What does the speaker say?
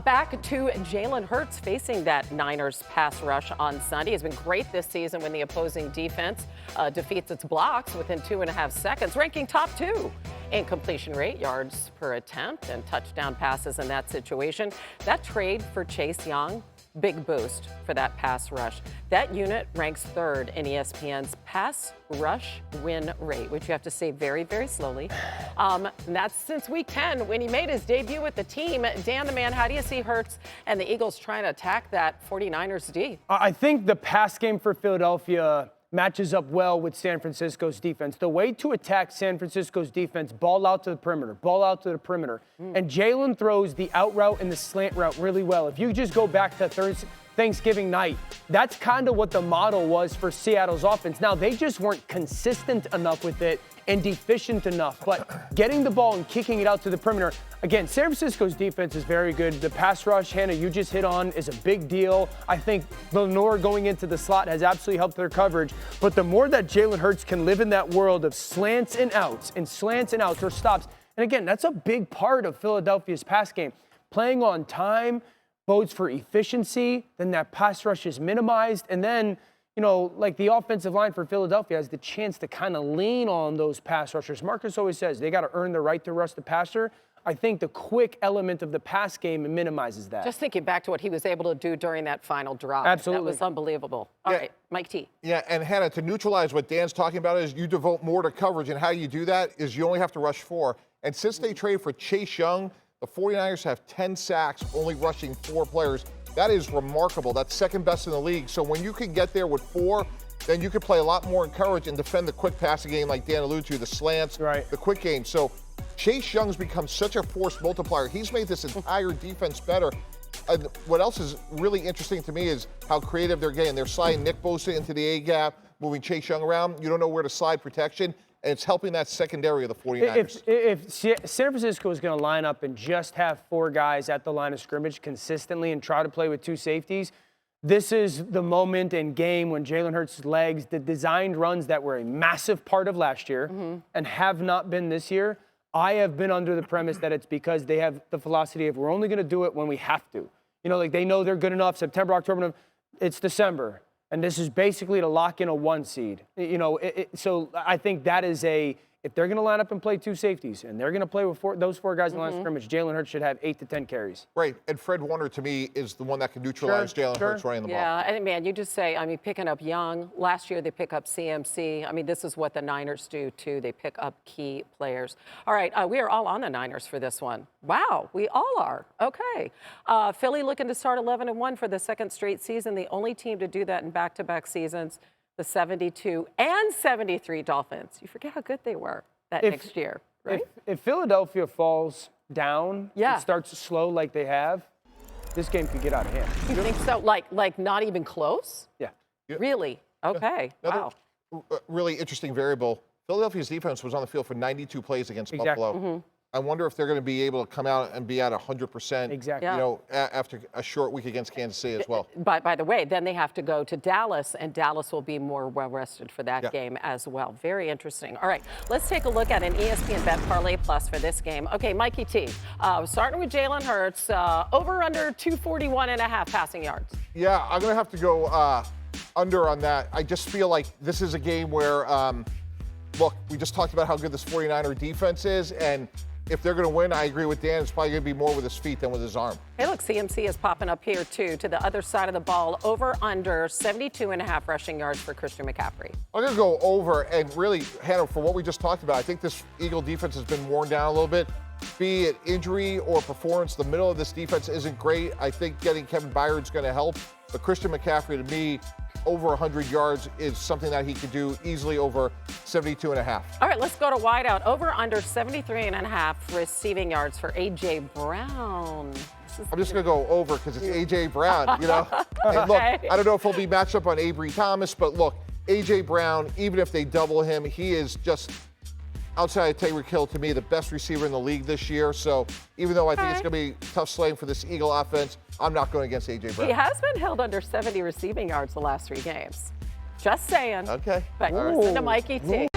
back to Jalen Hurts facing that Niners pass rush on Sunday. He's been great this season when the opposing defense defeats its blocks within 2.5 seconds, ranking top 2 in completion rate, yards per attempt, and touchdown passes in that situation. That trade for Chase Young, big boost for that pass rush. That unit ranks 3rd in ESPN's pass rush win rate, which you have to say very, very slowly. And that's since week 10 when he made his debut with the team. Dan the Man, how do you see Hurts and the Eagles trying to attack that 49ers D? I think the pass game for Philadelphia matches up well with San Francisco's defense. The way to attack San Francisco's defense, ball out to the perimeter, ball out to the perimeter. And Jalen throws the out route and the slant route really well. If you just go back to Thanksgiving night, that's kind of what the model was for Seattle's offense. Now, they just weren't consistent enough with it and deficient enough, but getting the ball and kicking it out to the perimeter. Again, San Francisco's defense is very good. The pass rush, Hannah, you just hit on, is a big deal. I think Lenore going into the slot has absolutely helped their coverage. But the more that Jalen Hurts can live in that world of slants and outs or stops, and again, that's a big part of Philadelphia's pass game. Playing on time bodes for efficiency, then that pass rush is minimized, and then like the offensive line for Philadelphia has the chance to kind of lean on those pass rushers. Marcus always says they got to earn the right to rush the passer. I think the quick element of the pass game minimizes that. Just thinking back to what he was able to do during that final drive. Absolutely. That was unbelievable. All right, Mike T. Yeah, and Hannah, to neutralize what Dan's talking about is you devote more to coverage, and how you do that is you only have to rush 4. And since they traded for Chase Young, the 49ers have 10 sacks, only rushing 4 players. That is remarkable. That's second best in the league. So when you can get there with 4, then you can play a lot more in coverage and defend the quick passing game like Dan alluded to, the slants, the quick game. So Chase Young's become such a force multiplier. He's made this entire defense better. What else is really interesting to me is how creative they're getting. They're sliding Nick Bosa into the A-gap, moving Chase Young around. You don't know where to slide protection, and it's helping that secondary of the 49ers. If San Francisco is going to line up and just have 4 guys at the line of scrimmage consistently and try to play with 2 safeties, this is the moment and game when Jalen Hurts' legs, the designed runs that were a massive part of last year and have not been this year, I have been under the premise that it's because they have the philosophy of we're only going to do it when we have to. Like they know they're good enough. September, October, November, it's December. And this is basically to lock in a 1 seed. So I think that is if they're going to line up and play 2 safeties and they're going to play with those 4 guys in the line of scrimmage, Jalen Hurts should have 8 to 10 carries. Right, and Fred Warner to me is the one that can neutralize Jalen Hurts running the ball. Yeah, and man, you just say, picking up Young. Last year they pick up CMC. This is what the Niners do too. They pick up key players. All right, we are all on the Niners for this one. Wow, we all are. Okay. Philly looking to start 11-1 for the 2nd straight season. The only team to do that in back-to-back seasons. The 72 and 73 Dolphins. You forget how good they were next year, right? If Philadelphia falls down and starts slow like they have, this game could get out of hand. You think so? Like not even close? Yeah. Really? Okay. Wow. Really interesting variable. Philadelphia's defense was on the field for 92 plays against Buffalo. I wonder if they're going to be able to come out and be at 100%. Exactly. After a short week against Kansas City as well. By the way, then they have to go to Dallas, and Dallas will be more well-rested for that game as well. Very interesting. All right, let's take a look at an ESPN Bet Parlay Plus for this game. Okay, Mikey T, starting with Jalen Hurts, over under 241.5 passing yards. Yeah, I'm going to have to go under on that. I just feel like this is a game where, look, we just talked about how good this 49er defense is, and if they're going to win, I agree with Dan. It's probably going to be more with his feet than with his arm. Hey, look, CMC is popping up here, too, to the other side of the ball. Over, under 72.5 rushing yards for Christian McCaffrey. I'm going to go over, and really, Hannah, for what we just talked about, I think this Eagle defense has been worn down a little bit. Be it injury or performance, the middle of this defense isn't great. I think getting Kevin Byard's going to help. But Christian McCaffrey, to me, over 100 yards is something that he could do easily over 72.5. All right, let's go to wideout. Over under 73.5 receiving yards for A.J. Brown. I'm just going to go over because it's A.J. Brown, And look, I don't know if he'll be matched up on Avery Thomas, but look, A.J. Brown, even if they double him, he is just, outside of Tyreek Hill, to me, the best receiver in the league this year. So even though I think it's going to be tough slaying for this Eagle offense, I'm not going against A.J. Brown. He has been held under 70 receiving yards the last 3 games. Just saying. Okay. But listen to Mikey T.